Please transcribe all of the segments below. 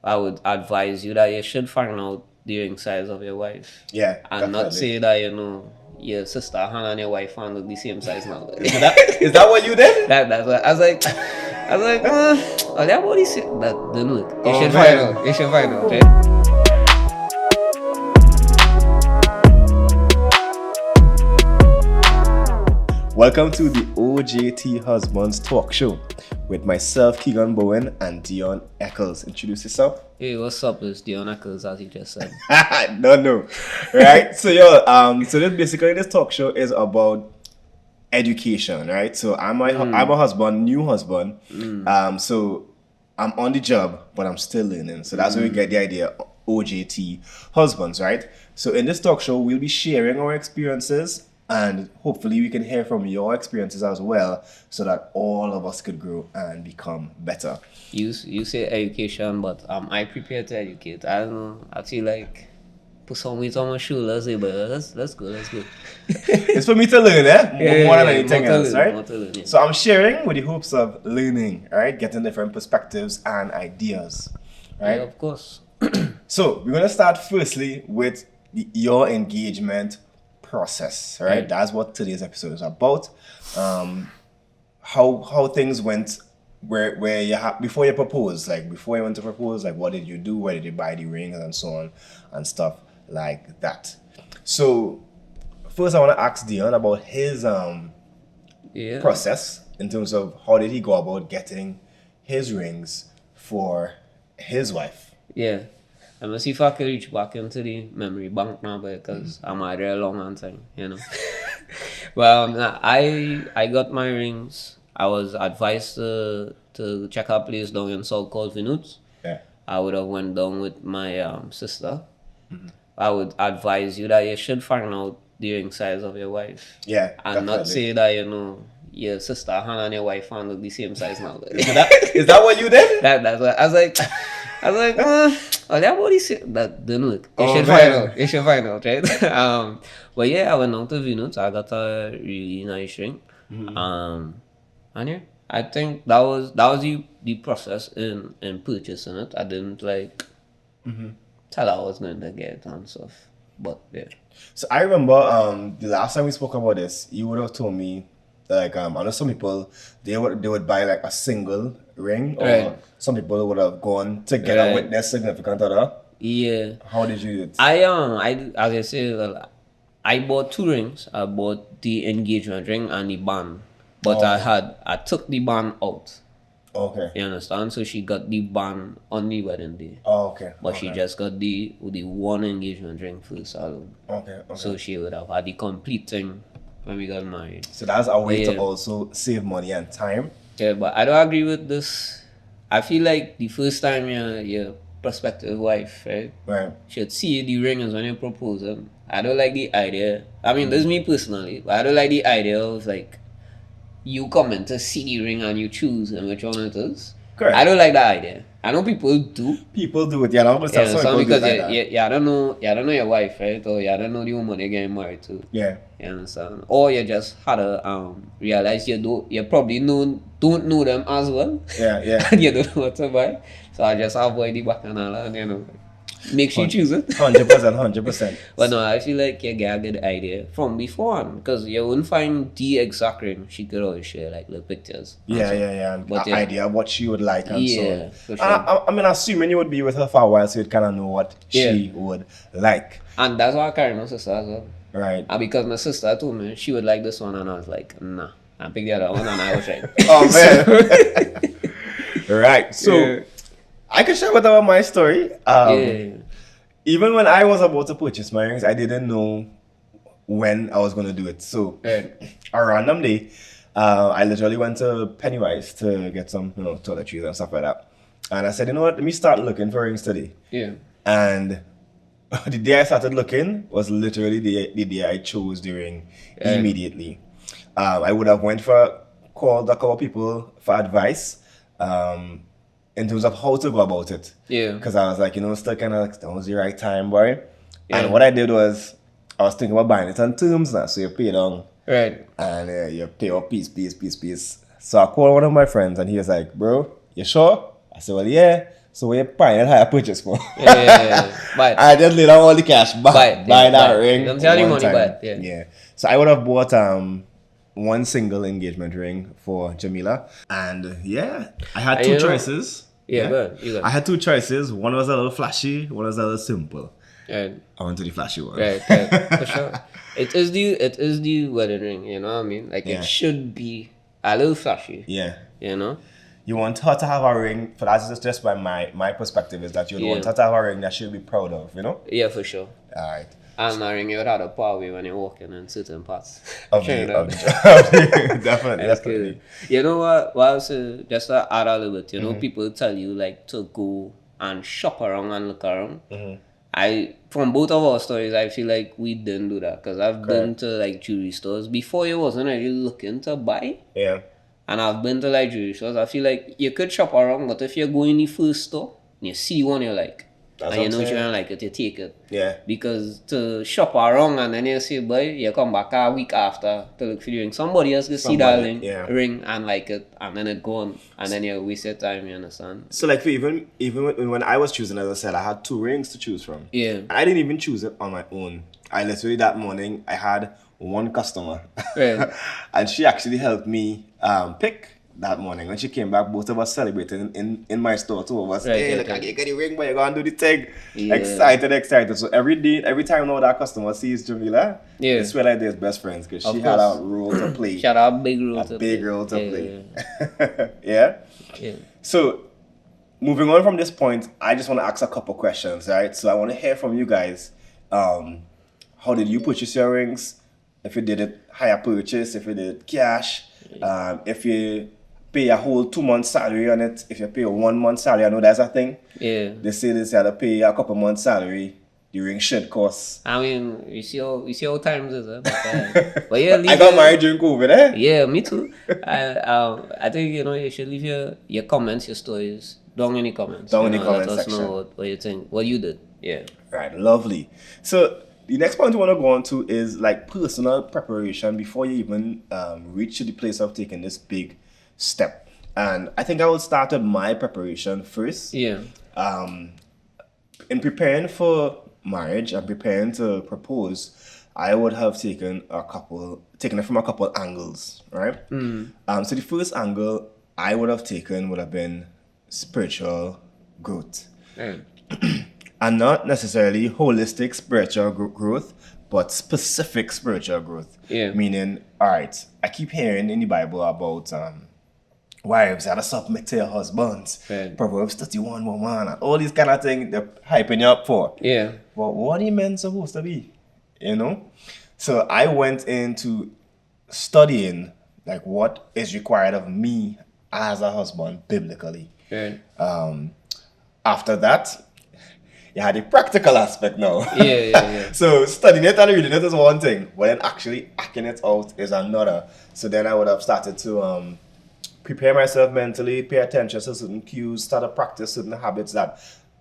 I would advise you that you should find out the ring size of your wife. Yeah, And not definitely. say that, your sister hand and your wife hand look the same size now. Is that what you did? That's what I was like, oh, that body that don't look. You Oh, should man. find out. You should find out, right? Welcome to the OJT Husbands talk show with myself, Keegan Bowen, and Dion Eccles. Introduce yourself. Hey, what's up? It's Dion Eccles, as he just said. No. Right? So this talk show is about education, right? So I'm a husband, new husband. So I'm on the job, but I'm still learning. So that's where we get the idea of OJT Husbands, right? So in this talk show, we'll be sharing our experiences, and hopefully we can hear from your experiences as well, so that all of us could grow and become better. You say education, but I prepare to educate. I don't know. I feel like put some weight on my shoulders, but let's go. It's for me to learn, more than anything else, right? More to learn, yeah. So I'm sharing with the hopes of learning, right? Getting different perspectives and ideas, right? Yeah, of course. So we're gonna start firstly with your engagement process, right? Right. That's what today's episode is about. How things went, where you before you proposed, like before you went to propose, like what did you do? Where did you buy the rings and so on and stuff like that. So first, I want to ask Dion about his Yeah. process in terms of how did he go about getting his rings for his wife. Yeah. I'm gonna see if I can reach back into the memory bank now, because I'm out there a long time, Well, I got my rings. I was advised to check a place down in South called Vinut's. Yeah. I would have went down with my sister. I would advise you that you should find out the ring size of your wife. Yeah. And not definitely. say that, your sister hand and your wife hand look the same size now. Is that what you did? That's what I was like, oh, that body that don't look. You Oh, should man. find out. You should find out, right? But yeah, I went down to Venus. I got a really nice ring. And yeah, I think that was the process in purchasing it. I didn't tell her I was going to get it and stuff. But yeah. So I remember the last time we spoke about this, you would have told me that, I know some people they would buy like a single ring, or Right. some people would have gone together Right. with their significant other. Yeah. How did you do it? I as I say, well, I bought two rings. I bought the engagement ring and the band, but I took the band out. Okay. You understand? So she got the band on the wedding day, Oh, okay. but okay. she just got the one engagement ring first alone. Okay. So she would have had the complete thing when we got married. So that's a way to Yeah. also save money and time. Yeah, but I don't agree with this. I feel like the first time your prospective wife, right, Right. should see the ring is when you propose them. I don't like the idea. I mean, this is me personally, but I don't like the idea of you coming to see the ring and you choose which one it is. Correct. I don't like that idea. I know people do. People do it. Yeah, no, but some people do it Because like that. I don't know your wife, right? Or you don't know the woman you're getting married to. Yeah. You understand? Or you just had to realize you probably don't know them as well. Yeah. And you don't know what to buy. So I just avoid the bacchanal and make sure you choose it. 100%. But no, I feel like you get a good idea from before, because you wouldn't find the exact ring. She could always share little pictures. Yeah. And But an yeah. idea of what she would like and so Yeah, on. for sure. I mean, assuming you would be with her for a while, so you'd kind of know what she would like. And that's why I carry my sister as well. Right. And because my sister told me she would like this one, and I was like, nah. I picked the other one, and I was right. Oh, man. Right. So, Yeah. I can share with her my story. Yeah. Even when I was about to purchase my rings, I didn't know when I was going to do it. So, Right. a random day, I literally went to Pennywise to get some, toiletries and stuff like that. And I said, you know what, let me start looking for rings today. Yeah. And the day I started looking was literally the day I chose the ring immediately. I would have called a couple of people for advice in terms of how to go about it. Yeah. Because I was like, still kind of, that was the right time, boy. Yeah. And what I did was, I was thinking about buying it on terms now. So you pay down Right. and you pay up piece. So I called one of my friends and he was like, bro, you sure? I said, well, yeah. So we're buying a higher purchase for. Yeah. But I just laid out all the cash, buy that ring. Don't tell the one money, time. but yeah. Yeah. So I would have bought one single engagement ring for Jamila, and yeah, I had And two you know- choices. Yeah, good. You I good. had two choices. One was a little flashy. One was a little simple. Right. I went to the flashy one. Right. For sure. It is the wedding ring, you know what I mean? Like Yeah. it should be a little flashy. Yeah. You know? You want her to have a ring. For that's just by my perspective is that you Yeah. want her to have a ring that she'll be proud of. You know. Yeah, for sure. All right. And a ring you would have to part with when you're walking in certain parts. Of Sure, the, no? of the, definitely. That's Definitely. good. You know what else? Just to add a little bit, you know, Mm-hmm. people tell you like to go and shop around and look around. Mm-hmm. From both of our stories, I feel like we didn't do that because I've been to like jewelry stores before. You wasn't really looking to buy, Yeah. and I've been to like jewelry stores. I feel like you could shop around, but if you go in the first store, and you see one you like, That's and you what know I'm you saying. don't like it, you take it. Yeah. Because to shop around and then you say, boy, you come back a week after to look for the ring. Somebody else can see that ring and like it, and then it gone, and then you waste your time, you understand? So like for even when I was choosing, as I said, I had two rings to choose from. Yeah. I didn't even choose it on my own. I literally that morning I had one customer, Right. and she actually helped me pick that morning. When she came back, both of us celebrating in my store. Two of us, Right, hey, right, look, I right. get the ring, but you're gonna do the thing. Yeah. Excited. So every time now that customer sees Jamila, Yeah. it's feel like they're best friends because she Of had course. a role to play. Shout out big role A to big play. role to Yeah, play. Yeah. Yeah. So, moving on from this point, I just want to ask a couple questions, right? So, I want to hear from you guys. How did you purchase your rings? If you did it higher purchase, if you did cash, if you pay a whole 2 months salary on it, if you pay a 1 month salary, I know that's a thing. Yeah. They say this you have to pay a couple months salary. The ring should cost. I mean, you see how times is, but yeah, I got married during COVID, eh? Yeah, me too. I think you should leave your comments, your stories down in the comments. Down in the Let comment us section. know what you think, what you did. Yeah. Right, lovely. So the next point we want to go on to is like personal preparation before you even reach to the place of taking this big step. And I think I will start with my preparation first. Yeah. In preparing for marriage and preparing to propose, I would have taken it from a couple angles, right? So the first angle I would have taken would have been spiritual growth. Yeah. And not necessarily holistic spiritual growth, but specific spiritual growth. Yeah. Meaning, all right, I keep hearing in the Bible about wives gotta submit to your husbands. Right. Proverbs 31:1 and all these kind of things they're hyping you up for. Yeah. But what are men supposed to be? You know? So I went into studying like what is required of me as a husband biblically. Right. After that, you had the practical aspect now. Yeah. So studying it and reading it is one thing, but then actually acting it out is another. So then I would have started to prepare myself mentally, pay attention to certain cues, start to practice certain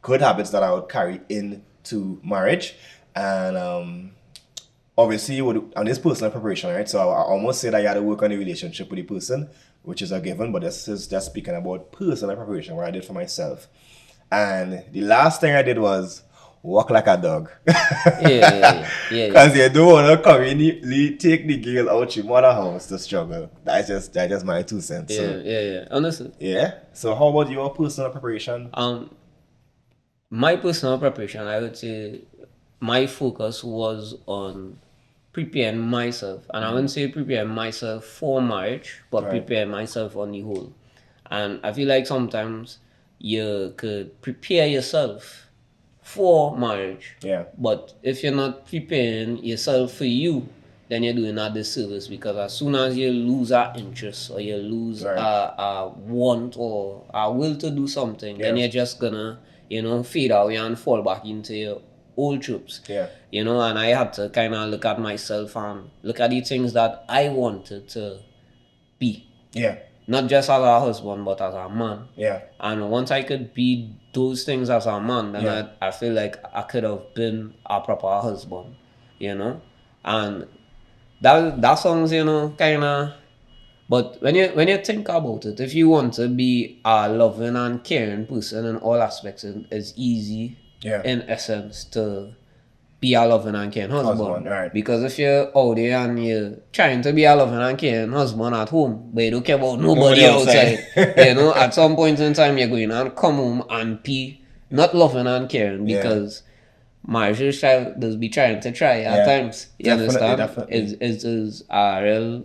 good habits that I would carry into marriage. And obviously, on this personal preparation, right? So I almost say that you had to work on the relationship with the person, which is a given, but this is just speaking about personal preparation, what I did for myself. And the last thing I did was walk like a dog. Yeah. Because you don't want to conveniently take the girl out your mother house to struggle. That's just my 2 cents. So, Yeah. Honestly. yeah. So how about your personal preparation? My personal preparation, I would say my focus was on preparing myself. And I wouldn't say preparing myself for marriage, but preparing myself on the whole. And I feel like sometimes you could prepare yourself for marriage. Yeah. But if you're not preparing yourself for you, then you're doing a disservice, because as soon as you lose our interest or you lose a want or a will to do something, then you're just gonna, fade away and fall back into your old troops. Yeah. And I had to kind of look at myself and look at the things that I wanted to be. Yeah. Not just as a husband, but as a man. Yeah. And once I could be those things as a man, then I feel like I could have been a proper husband, And that songs, kind of But when you think about it, if you want to be a loving and caring person in all aspects, it's easy Yeah. in essence to be a loving and caring husband. Husband, right. Because if you're out there and you're trying to be a loving and caring husband at home, but you don't care about nobody Nobody outside, outside. at some point in time you're going and come home and be not loving and caring Yeah. because marriage does be trying to try at Yeah. times. You Definitely, understand? definitely. Is a real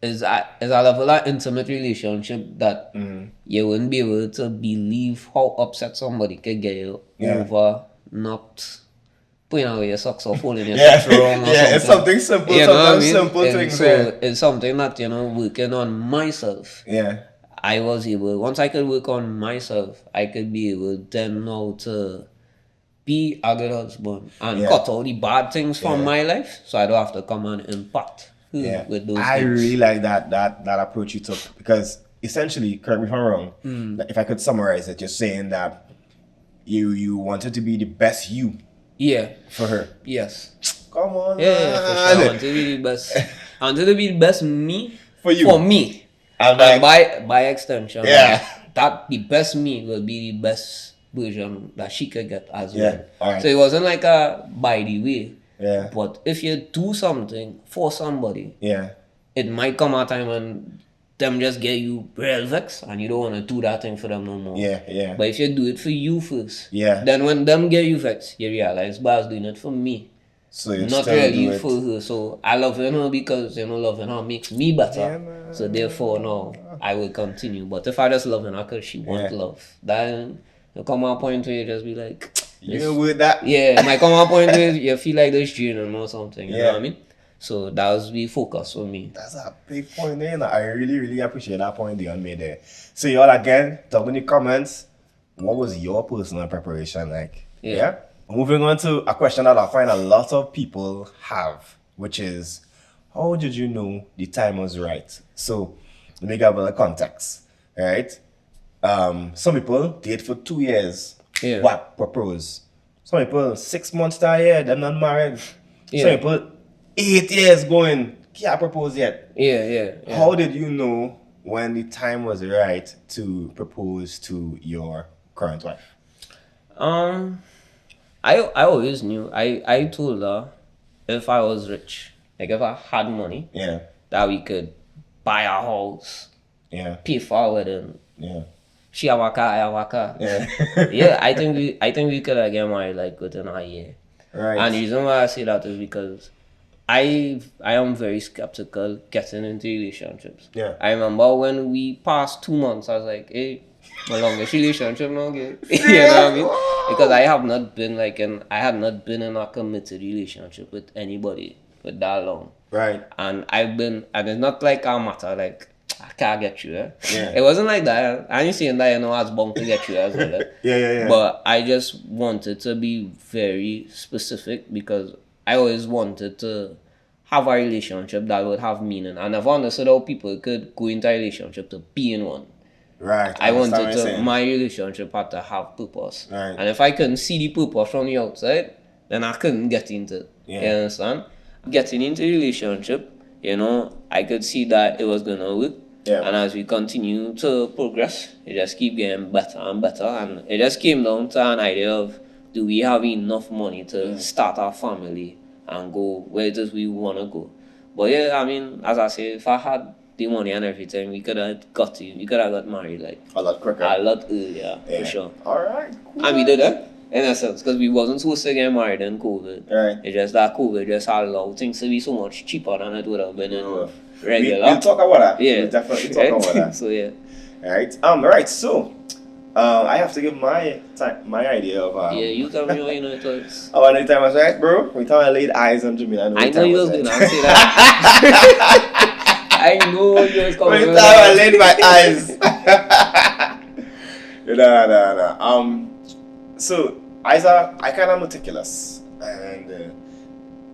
is a level of intimate relationship that you wouldn't be able to believe how upset somebody could get you Yeah. over not putting away your socks or folding your Yeah. socks wrong or Yeah, something. it's something simple, You know what I sometimes mean? simple And things, so yeah. it's something that, working on myself. Yeah. I was able, once I could work on myself, I could be able then now to be a good husband and Yeah. cut all the bad things from Yeah. my life so I don't have to come and impact Yeah. with those I things. really like that approach you took because essentially, correct me if I'm wrong, like, if I could summarize it, you're saying that you wanted to be the best you Yeah. for her. Yes. Come on, Yeah, for sure. I want to be the best. I want to be the best me For you. For me. And And like, by extension, Yeah. that the best me will be the best version that she could get as Yeah, well. alright. So it wasn't like a by the way. Yeah. But if you do something for somebody, yeah, it might come a time when them just get you real vexed and you don't want to do that thing for them no more. yeah, yeah. But if you do it for you first, Yeah. then when them get you vexed, you realize, but I was doing it for me. So you Not still really do it. for her. So I love her because loving her makes me better. Yeah, man. So therefore no, I will continue. But if I just love her because she wants Yeah. love, then there come a point where you just be like You with that? yeah, it might come a point where you feel like this draining or something, you know Yeah. what I mean? So that was the focus for me. That's a big point there. And I really, really appreciate that point Dion made there. So y'all again, talk in the comments. What was your personal preparation like? Yeah. Moving on to a question that I find a lot of people have, which is, how did you know the time was right? So let me give a little context. Right? Some people date for 2 years. Yeah. What propose? Some people 6 months to a year, they're not married. Yeah. Some people 8 years going, can't propose yet. Yeah. How did you know when the time was right to propose to your current wife? I always knew. I told her if I was rich, like if I had money, Yeah, that we could buy a house, yeah, pay for a wedding. yeah, She have a car, I have a car. yeah. Yeah, I think we could get married like within a year. Right. And the reason why I say that is because I am very skeptical getting into relationships. Yeah. I remember when we passed 2 months, I was like, hey, my longest relationship now, okay? You know what I mean? Because I had not been in a committed relationship with anybody for that long. Right. And it's not like a matter like I can't get you. Yeah. It wasn't like that. I ain't saying that I was bound to get you as well. Yeah. But I just wanted to be very specific because I always wanted to have a relationship that would have meaning. I never understood how people could go into a relationship to be in one. Right. I understand what wanted you're to saying. my relationship had to have purpose. Right. And if I couldn't see the purpose from the outside, then I couldn't get into it. Yeah. You understand? Getting into a relationship, I could see that it was gonna work. Yeah. And as we continue to progress, it just keep getting better and better. And it just came down to an idea of, do we have enough money to start our family and go where it is we want to go? But yeah, I mean, as I say, if I had the money and everything, we could have got married like A lot quicker. a lot earlier, for sure. All right. Cool. And we did it, in a sense, because we wasn't supposed to get married in COVID. Right. It's just that COVID just allowed things to be so much cheaper than it would have been in regular. We'll talk about that. Yeah. We'll definitely talk about that. So yeah. All right. Right. So, I have to give my idea of Yeah, you tell me what you know it was. Oh, any time was right, bro. We thought I laid eyes on Jimmy. I know you was going to say that. I know you was We coming with thought I that. laid my eyes. No. So I kind of meticulous, and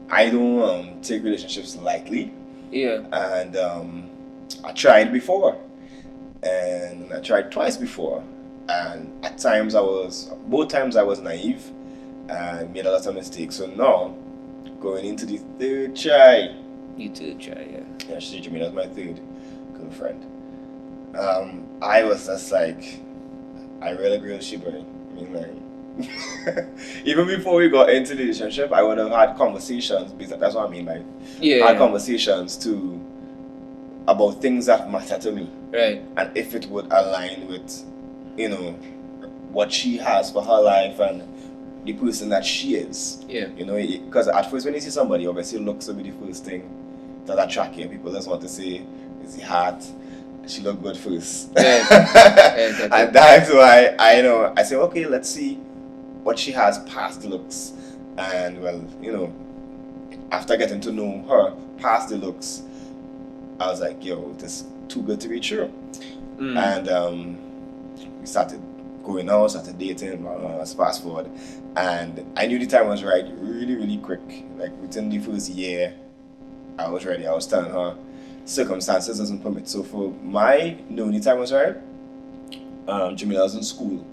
I don't take relationships lightly. Yeah. And I tried before, and I tried twice before, and both times I was naive and made a lot of mistakes. So now, going into the third try, You too, try, yeah. yeah, she told me that's my third. girlfriend. I was just like, I really agree with she, boy. I mean, like, even before we got into the relationship, I would have had conversations, because that's what I mean, like, had conversations about things that matter to me. Right. And if it would align with, what she has for her life and the person that she is. Yeah. Because at first when you see somebody, obviously looks will be the first thing that attract you. People just want to say, is the heart, she look good first. Yeah. And that's why I say, okay, let's see what she has past the looks. And well, after getting to know her past the looks, I was like, yo, this is too good to be true. And we started going out, started dating, let's fast forward. And I knew the time was right really, really quick. Like within the first year, I was ready. I was telling her circumstances doesn't permit. So for my knowing the time was right, Jamila was in school.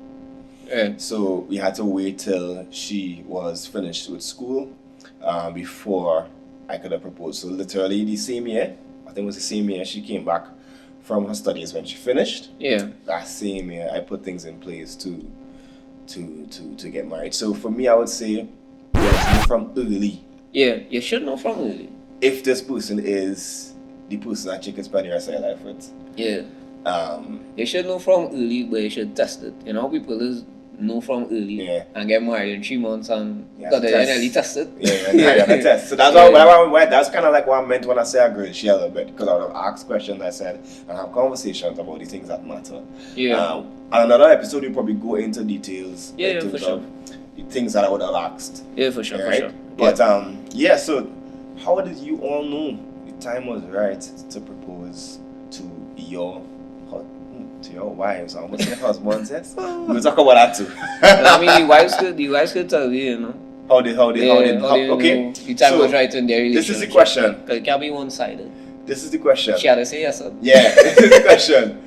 Yeah. So we had to wait till she was finished with school before I could have proposed. So literally the same year, I think it was the same year she came back from her studies when she finished. Yeah. That same year I put things in place to get married. So for me I would say know from early. Yeah, you should know from early. If this person is the person that you can spend the rest of your life with. Yeah. You should know from early, but you should test it. People is know from early and get married in 3 months and got to finally test it. Yeah, you gotta test. So that's why that's kind of like what I meant when I say I agree with Shell a bit, because I would have asked questions, I said, and have conversations about the things that matter. Yeah. Another episode, we'll probably go into details. Yeah, for sure. The things that I would have asked. Yeah, for sure, right? for sure. But so how did you all know the time was right to propose to your wives? I almost say husbands, yes? We'll talk about that too. I mean, the wives could tell you, How did okay? The time was right in their relationship. This is the question. Because it can't be one-sided. This is the question. She had to say yes. Yeah, this is the question.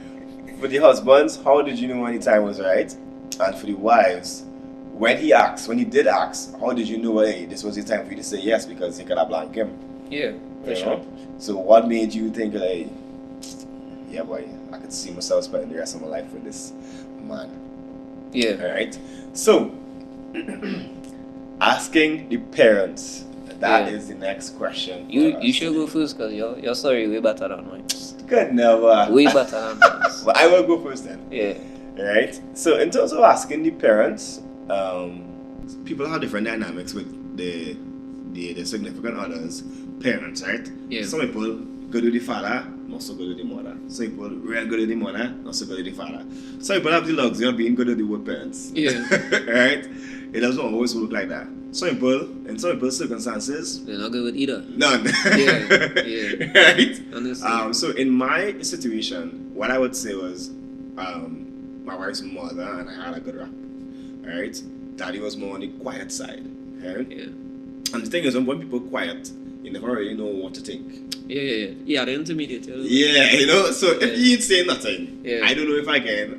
For the husbands, how did you know when the time was right? And for the wives, when he did ask, how did you know, hey, this was the time for you to say yes, because he could have blanked him? Yeah, for sure. So what made you think, like, yeah, boy, I could see myself spending the rest of my life with this man? Yeah. Alright? So, asking the parents, that is the next question. You should go first, because your story way better than mine. Could never. Way better than mine. Well, I will go first then. Yeah. Right? So, in terms of asking the parents, people have different dynamics with the significant others, parents, right? Yeah. Some people go to the father, not so good to the mother. Some people real good to the mother, not so good to the father. Some people have the luxury of being good to the both parents. Yeah. Right? It doesn't always work like that. Some people, in some people's circumstances, they're not good with either. None. Yeah. Right? Honestly. So in my situation, what I would say was, my wife's mother and I had a good rap. Alright? Daddy was more on the quiet side. Right? Yeah. And the thing is, when people are quiet, you never really know what to think. Yeah, the intermediate. Yeah, so if you say nothing, Yeah. I don't know if I get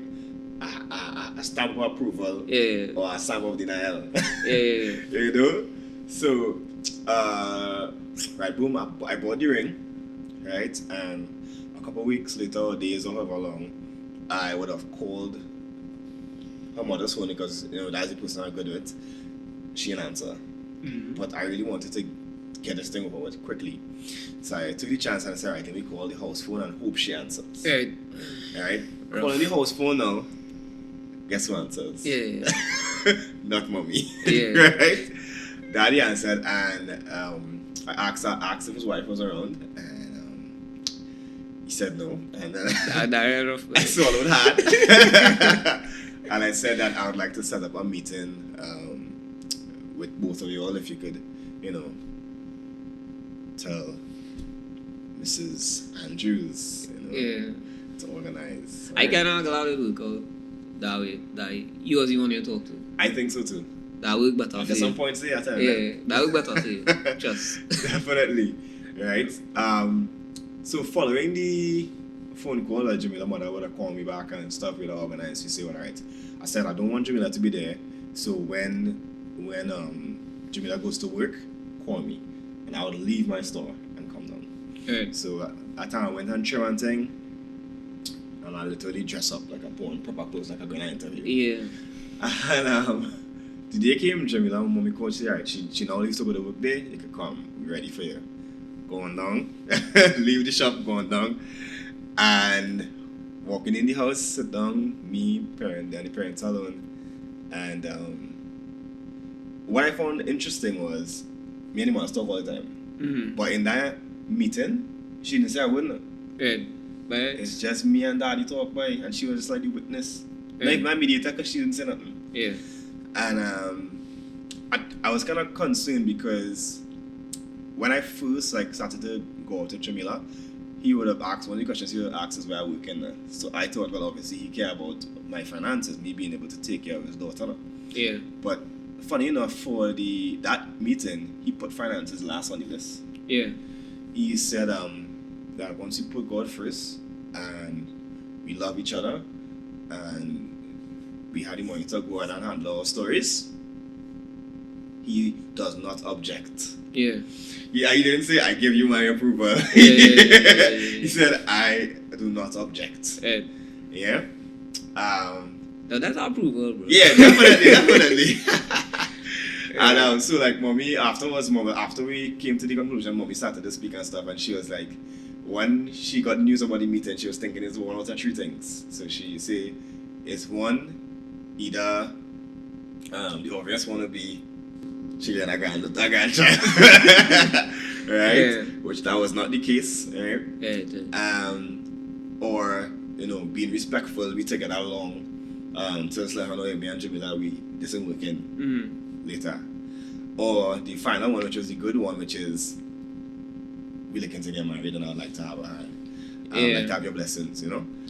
a stamp of approval or a stamp of denial. Yeah. So, right, boom, I bought the ring, right, and a couple of weeks later, or days or however long, I would have called her mother's phone, because that's the person I'm good with. She didn't answer. Mm-hmm. But I really wanted to get this thing over with quickly. So I took the chance and I said, right, let me call the house phone and hope she answers. Right. Alright? Calling the house phone now, guess who answers? Yeah. Not mommy. Yeah. Right? Daddy answered, and I asked if his wife was around, and he said no. And I swallowed hard. And I said that I would like to set up a meeting with both of you all, if you could, tell Mrs. Andrews, to organize. I cannot allow it to go that way. That you was the one you talk to. I think so too. That work better. At some point, say that. Yeah, that work better. Say just definitely, right? So following the phone call, Jamila mother would have called me back and stuff. We'd have organized. She said, all right. I said I don't want Jamila to be there. So when Jamila goes to work, call me, and I would leave my store and come down. Right. So that time I went on Tremont thing, and I literally dress up like a porn, proper clothes like a going to interview. Yeah. And the day came, Jamila, mommy called, she said, alright, she now leaves to go to work day, you can come, we're ready for you. Going down, leave the shop, going down, and walking in the house, sit down, me, parent, and the parents alone. And what I found interesting was, me and the mother talk all the time. But in that meeting, she didn't say I wouldn't. Right. But It's just me and daddy talk by, and she was just like the witness. Like my mediator, because she didn't say nothing. yeah. And I was kind of concerned because when I first started to go out to Jamila, he would have asked, one of the questions he would have asked is where I work in. So I thought, well, obviously he cared about my finances, me being able to take care of his daughter. No? Yeah. But funny enough, for that meeting, he put finances last on the list. Yeah. He said that once you put God first and we love each other and we had the money to go and handle our stories, he does not object. Yeah. Yeah, he didn't say I give you my approval. Yeah. He said I do not object. Right. Yeah. No, that's approval, bro. Yeah, definitely. And so like mommy after we came to the conclusion, mommy started to speak and stuff, and she was like, when she got news about the meeting, she was thinking it's one out of three things. So she say it's one, either the obvious one would be she get a grandchild. Right? Yeah. Which that was not the case, right? Yeah. Or, being respectful, we take it along. So it's like, me and Jamila, this isn't working later. Or the final one, which was the good one, which is we looking to get married and I'd like to have a hand. Like to have your blessings,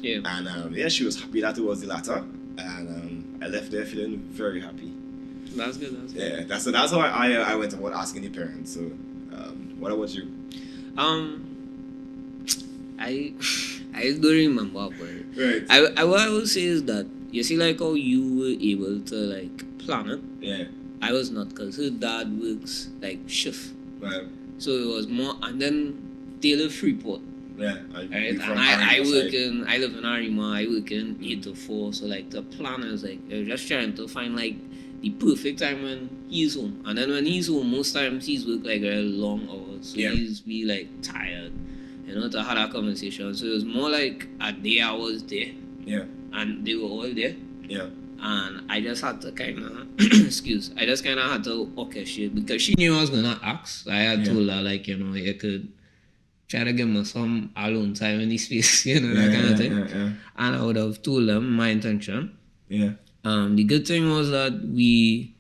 Yeah. And she was happy that it was the latter. And I left there feeling very happy. That's good. Yeah, that's how I went about asking the parents. So, what about you? I don't remember, but Right. what I will say is that you see, like how you were able to like plan it. Yeah. I was not, because her dad works like shift, Well, so it was more. And then Taylor Freeport, yeah. right? And I live in Arima. I work in 8 to 4. So like the plan is like you're just trying to find like the perfect time when he's home. And then when he's home, most times he's work like very long hours, so he's be like tired, to have that conversation. So it was more like a day I was there. Yeah. And they were all there. Yeah. And I just had to kind of, I just kind of had to orchestrate, because she knew I was going to ask. So I had told her, like, you could try to give me some alone time in the space, that kind of thing. Yeah. And I would have told them my intention. Yeah. The good thing was that we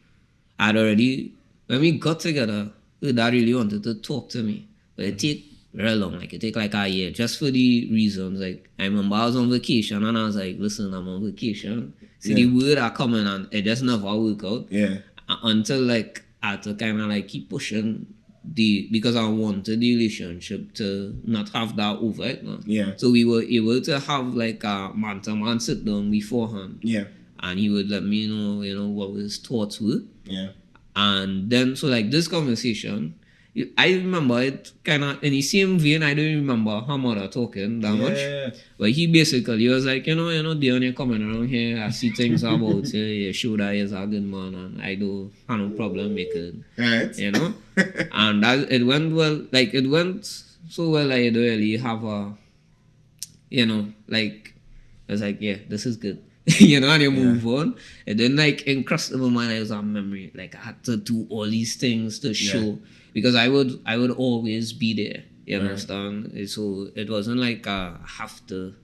had already, when we got together, her dad really wanted to talk to me. But it take very long, like it take like a year, just for the reasons. Like I remember I was on vacation and I was like, listen, I'm on vacation. See, the word are coming and it just never work out. Yeah. Until like I had to kind of like keep pushing because I wanted the relationship to not have that over it. No? Yeah. So we were able to have like a man-to-man sit down beforehand. Yeah. And he would let me know, what his thoughts were. Yeah. And then, so like this conversation, I remember it kind of in the same vein. I don't remember her mother talking that much. But he basically was like, Dion, you're coming around here. I see things about you. You show that he's a good man, and I don't have no problem making. Right. And it went well. Like, it went so well, I don't really have a, like, I was like, yeah, this is good. And you move on. And then, like, in cross my mind, I was on memory. Like, I had to do all these things to show. Because I would always be there. You understand? So it wasn't like I have to,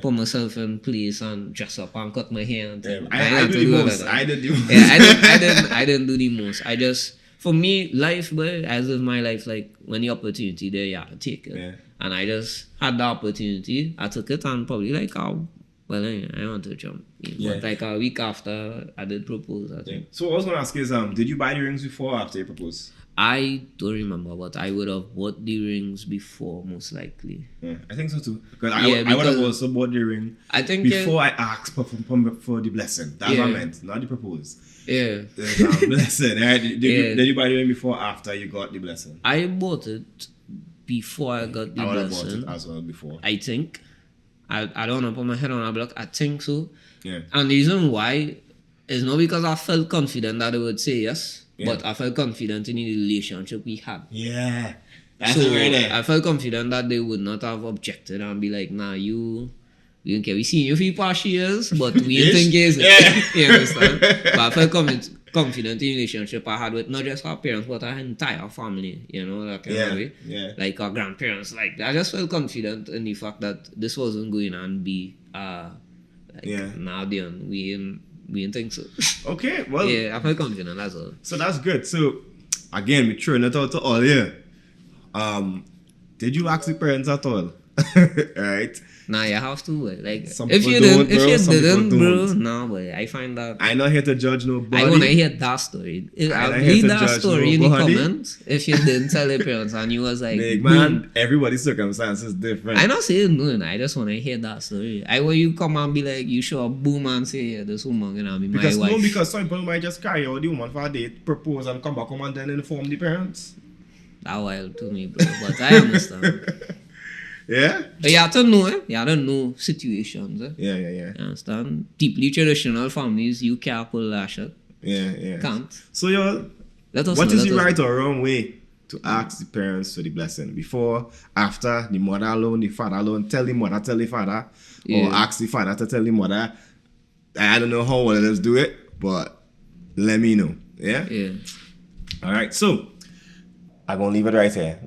put myself in place and dress up and cut my hair. And I did the most. I didn't do the most. I just, for me, life, but as of my life, like when the opportunity there, you have to take it. Yeah. And I just had the opportunity. I took it and probably like, I want to jump. But like a week after I did propose, I think. So what I was going to ask is, did you buy the rings before or after you proposed? I don't remember, but I would have bought the rings before, most likely. Yeah, I think so too. Because I would have also bought the ring before I asked for the blessing. That's what I meant, not the propose. Yeah. The blessing. Right? Did you buy the ring before or after you got the blessing? I bought it before I got the blessing. I would have bought it as well before. I think. I don't want to put my head on a block. I think so. Yeah. And the reason why is not because I felt confident that they would say yes, Yeah. but I felt confident in the relationship we had. Yeah. That's So it right there. I felt confident that they would not have objected and be like, nah, we don't care. We seen you for past years, but we didn't think it's it. You understand? But I felt confident in the relationship I had with not just our parents, but our entire family, you know, that kind of way. Yeah. Like our grandparents. Like I just felt confident in the fact that this wasn't going to be now then we didn't think so. Okay, well. Yeah, I felt confident, that's all. So that's good. So again, we throwing it out to all here. Did you ask the parents at all? Right? Nah, you have to, boy. Like Some if people you don't, didn't, bro. if you Some people didn't, bro, don't. nah, boy. I find that I'm not here to judge nobody. I wanna hear that story. I I'll not here read to that judge story in the nobody. comments. If you didn't tell your parents and you was like, Big boom. man, everybody's circumstance is different. I not saying no, I just wanna hear that story. I want you come and be like, you sure boom and say, yeah, this woman gonna be Because my wife. because some people might just carry out the woman for a date, propose and come back home and then inform the parents. That wild to me, bro. But I understand. Yeah? But you have to know, You have to know situations, Yeah. You understand? Deeply traditional families, you can't pull that shit. Yeah. Can't. So yo, Let us what know, is let the us right know. or wrong way to ask the parents for the blessing? Before, after, the mother alone, the father alone, tell the mother, tell the father, Yeah. or ask the father to tell the mother. I don't know how all of us do it, but let me know. Yeah? Yeah. Alright, so I'm gonna leave it right here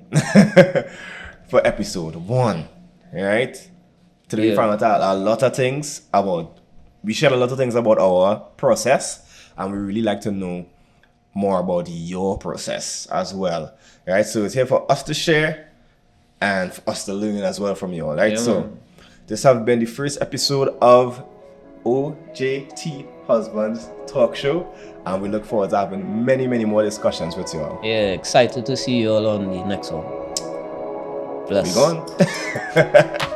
for episode 1. Alright? Today we found out a lot of things we shared a lot of things about our process, and we really like to know more about your process as well. Right? So it's here for us to share and for us to learn as well from you all. Right? Yeah, So man. this has been the first episode of OJT Husbands Talk Show, and we look forward to having many, many more discussions with you all. Yeah, excited to see you all on the next one. Bless. We gone.